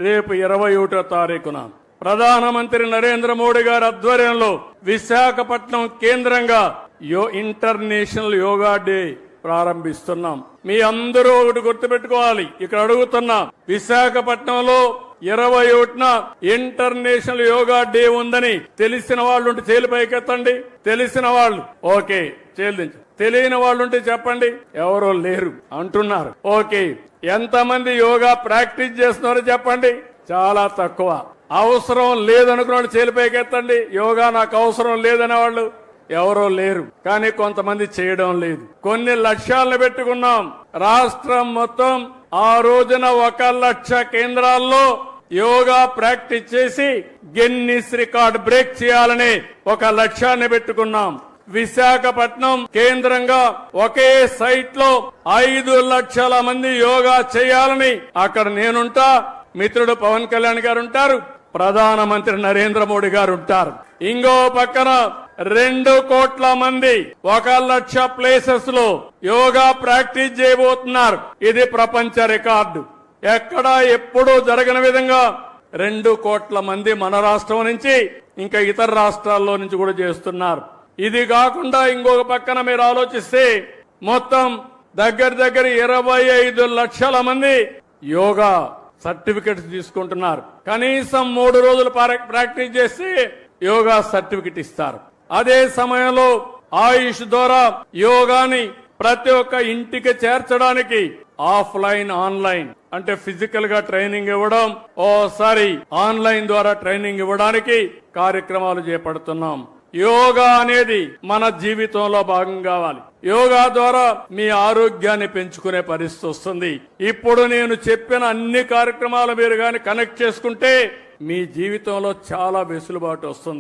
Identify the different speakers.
Speaker 1: రేపు 21వ తారీఖున ప్రధానమంత్రి నరేంద్ర మోడీ గారి ఆధ్వర్యంలో విశాఖపట్నం కేంద్రంగా ఇంటర్నేషనల్ యోగా డే ప్రారంభిస్తున్నాం. మీ అందరూ ఒకటి గుర్తుపెట్టుకోవాలి. ఇక్కడ అడుగుతున్నా, విశాఖపట్నంలో 21న ఇంటర్నేషనల్ యోగా డే ఉందని తెలిసిన వాళ్ళుంటే చేలు పైకెత్తండి. తెలిసిన వాళ్ళు ఓకే చేలు, తెలియని వాళ్ళుంటే చెప్పండి. ఎవరో లేరు అంటున్నారు. ఓకే, ఎంతమంది యోగా ప్రాక్టీస్ చేస్తున్నారో చెప్పండి. చాలా తక్కువ. అవసరం లేదనుకున్న వాళ్ళు చేలు పైకెత్తండి. యోగా నాకు అవసరం లేదనే వాళ్ళు ఎవరో లేరు. కానీ కొంతమంది చేయడం లేదు. కొన్ని లక్ష్యాలను పెట్టుకున్నాం. రాష్ట్రం మొత్తం ఆ రోజున 1 లక్ష కేంద్రాల్లో యోగా ప్రాక్టీస్ చేసి గిన్నిస్ రికార్డ్ బ్రేక్ చేయాలని ఒక లక్ష్యాన్ని పెట్టుకున్నాం. విశాఖపట్నం కేంద్రంగా ఒకే సైట్ లో 5 లక్షల మంది యోగా చేయాలని అక్కడ నేనుంటా, మిత్రుడు పవన్ కళ్యాణ్ గారు ఉంటారు, ప్రధానమంత్రి నరేంద్ర మోడీ గారు ఉంటారు. ఇంకో పక్కన 2 కోట్ల మంది 1 లక్ష ప్లేసెస్ లో యోగా ప్రాక్టీస్ చేయబోతున్నారు. ఇది ప్రపంచ రికార్డు. ఎక్కడా ఎప్పుడూ జరగని విధంగా 2 కోట్ల మంది మన రాష్ట్రం నుంచి ఇంకా ఇతర రాష్ట్రాల్లో నుంచి కూడా చేస్తున్నారు. ఇది కాకుండా ఇంకొక పక్కన మీరు ఆలోచిస్తే మొత్తం దగ్గర 25 లక్షల మంది యోగా సర్టిఫికెట్స్ తీసుకుంటున్నారు. కనీసం 3 రోజులు ప్రాక్టీస్ చేసి యోగా సర్టిఫికెట్ ఇస్తారు. అదే సమయంలో ఆయుష్ ద్వారా యోగాని ప్రతి ఒక్క ఇంటికి చేర్చడానికి ఆఫ్లైన్ ఆన్లైన్ అంటే ఫిజికల్ గా ట్రైనింగ్ ఇవ్వడం, ఓసారి ఆన్లైన్ ద్వారా ట్రైనింగ్ ఇవ్వడానికి కార్యక్రమాలు చేపడుతున్నాం. యోగా అనేది మన జీవితంలో భాగం కావాలి. యోగా ద్వారా మీ ఆరోగ్యాన్ని పెంచుకునే పరిస్థితి వస్తుంది. ఇప్పుడు నేను చెప్పిన అన్ని కార్యక్రమాలు మీరు గాని కనెక్ట్ చేసుకుంటే మీ జీవితంలో చాలా వెసులుబాటు వస్తుంది.